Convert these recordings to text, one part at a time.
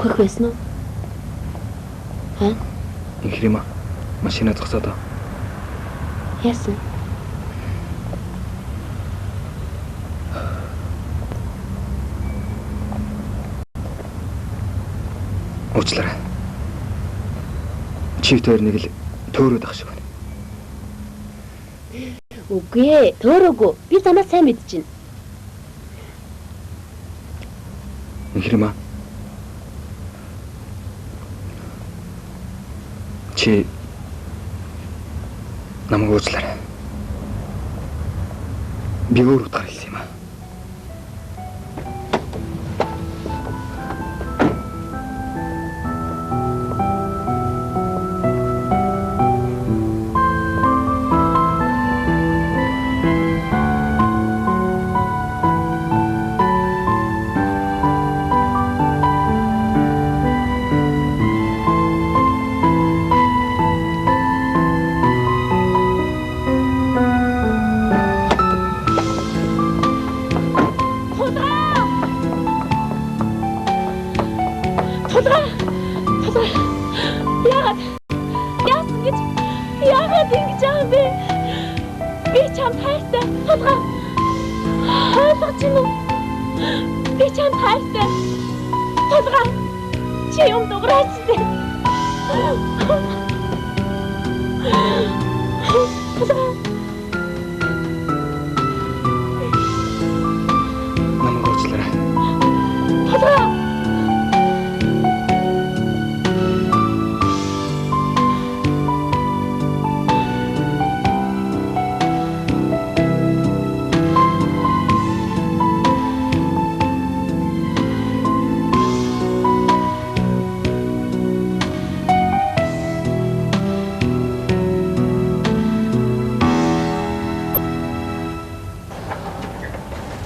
Ухах байсан уу? Хаа? Инхрима машина зогсоод. Яасан? Уучлаарай. Чивт хоёр нэг л төөрөөд ах шиг байна. Үгүй ээ, төөрөөгүй. Би замаа сайн мэдчихэв. Инхрима. Чи намайг уучлаарай. Би өөр утгаар хэлсэн юм аа.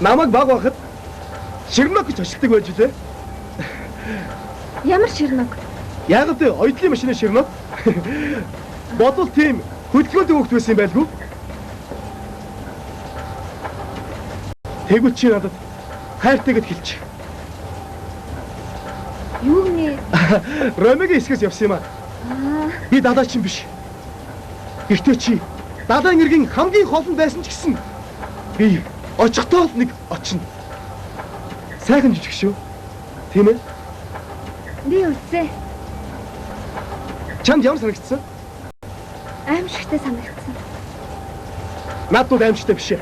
Намайг баг байхад Ширнок гэж ашигладаг байж лээ. Ямар Ширнок? Яг л оёдлын машины Ширнок. Бодвол тийм хөдөлгөөнтэй хөвгт байсан юм байлгүй. Тэгвэл чи надад хайртай гэд хэлчих. Юу нэ? Ромегийн эсгээс явсан юм аа. Би далаач юм биш. Гэхдээ чи далайн иргэн хамгийн холн байсан ч гэсэн би очихдоо нэг очно. Сайхан жижиг шүү. Тийм ээ? Би үсэ. Чамд ямар санагдсан? Аимшигтай санагдсан. Надад аимшигтай биш ээ.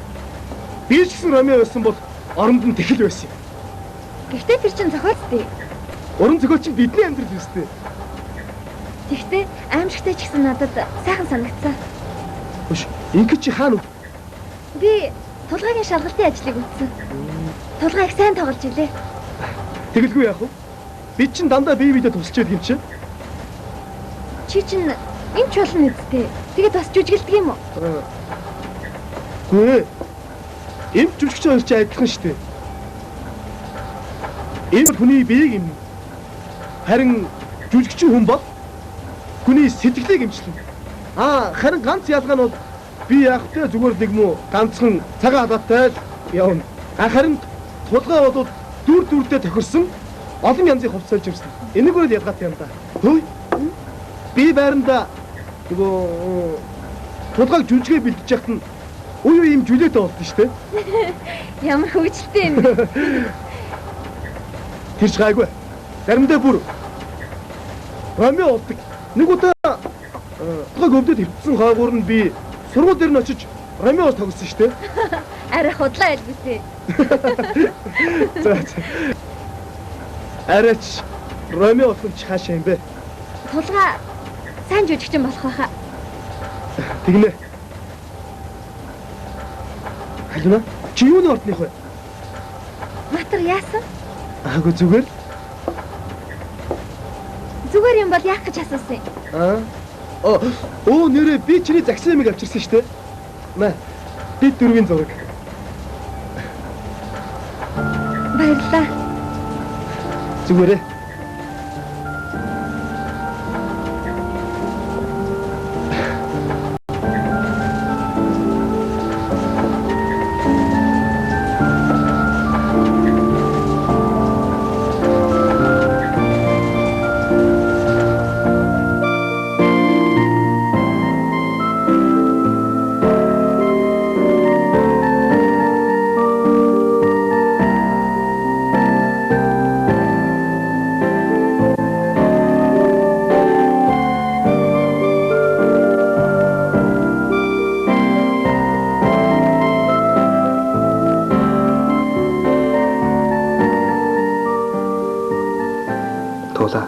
Би ч гэсэн Ромео байсан бол оронд нь тэхэл байсан юм. Гэхдээ тэр чинь зохиолчтой. Уран зохиолч нь бидний амьдрал үстэй. Гэхдээ аимшигтай ч гэсэн надад сайхан санагдсан. Хөш, ингэ чи хаана вэ? Би тулгайгийн шалгалтын ажлыг үзсэн. Тулгайг сайн тоглож илээ. Тэгэлгүй яах вэ? Би чинь дандаа бие биедээ тусалж байдаг юм чи. Чи чинь эмч болно үсттэй. Тэгээд бас жүжиглдэг юм уу? Гүй. Эмч жүжигч хоёр чи адилхан шүү дээ. Эмч хүний биеийг эмнэ. Харин жүжигч хүн бол хүний сэтгэлийг эмчлэн. Харин ганц ялгаа нь бол би яг тэ зүгээр нэг муу ганцхан цагаан халаатай явна. Харин тулгай бол дүр дүрдээ тохирсон олон янзын хувцас юмсан. Энэгээр л ялгаатай юм да. Хөөе. Би байранда нөгөө тулгайг жүжигээ бэлдэж яхад нь уу юм жүлээтэй болдсон шүү дээ. Ямар хөвгөлтэй юм бэ? Тэрч гайгүй. Заримдаа бүр Ромео болдог. Нэг удаа тулгайг өвдөд хөвтсөн хойгуур нь би сургууль дээр нь очиж Ромео тогсон шүү дээ. Арай худлаа айлгүйтэй. За. Арайч Ромео болох чи хаашаа юм бэ? Тулгаа сайн жүжигчин болох байхаа. Тэгнэ. Халина чи юуны ордных вэ? Матар яасан? Аагүй зүгээр. Зүгээр юм бол яах гэж асуусан юм? Оо нэрээ би чиний загсан юмыг авчирсан шүү дээ. Маа. Би дөрвийн зураг. Баярлалаа. Зүгээрээ. Туулаа.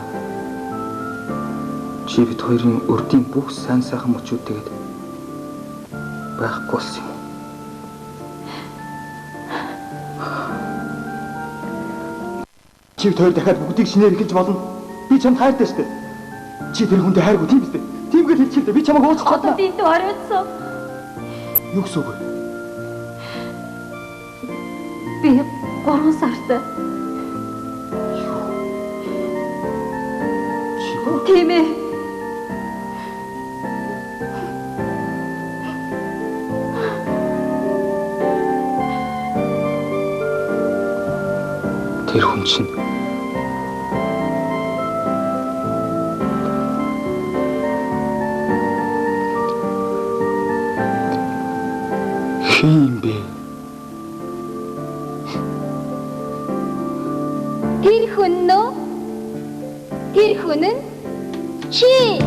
Чи бид хоёрын өрдийн бүх сайн сайхан мөчүүд тэгээд байхгүй болсон юм. Чи бид хоёр дахиад бүгдийг шинээр эхэлж болно. Би чамд хайртай штэ. Чи тэр хүндээ хайргүй тийм биз дээ. Тиймгээр хэлчихлээ. Би чамайг уучлах чадна. Одоо энд ороодсон. Юу гэсэн үг вэ? Би 3 сартай. Тийм ээ. Тэр хүн чинь хин бэ? Тэр хүн нөө? Тэр хүн нь чи.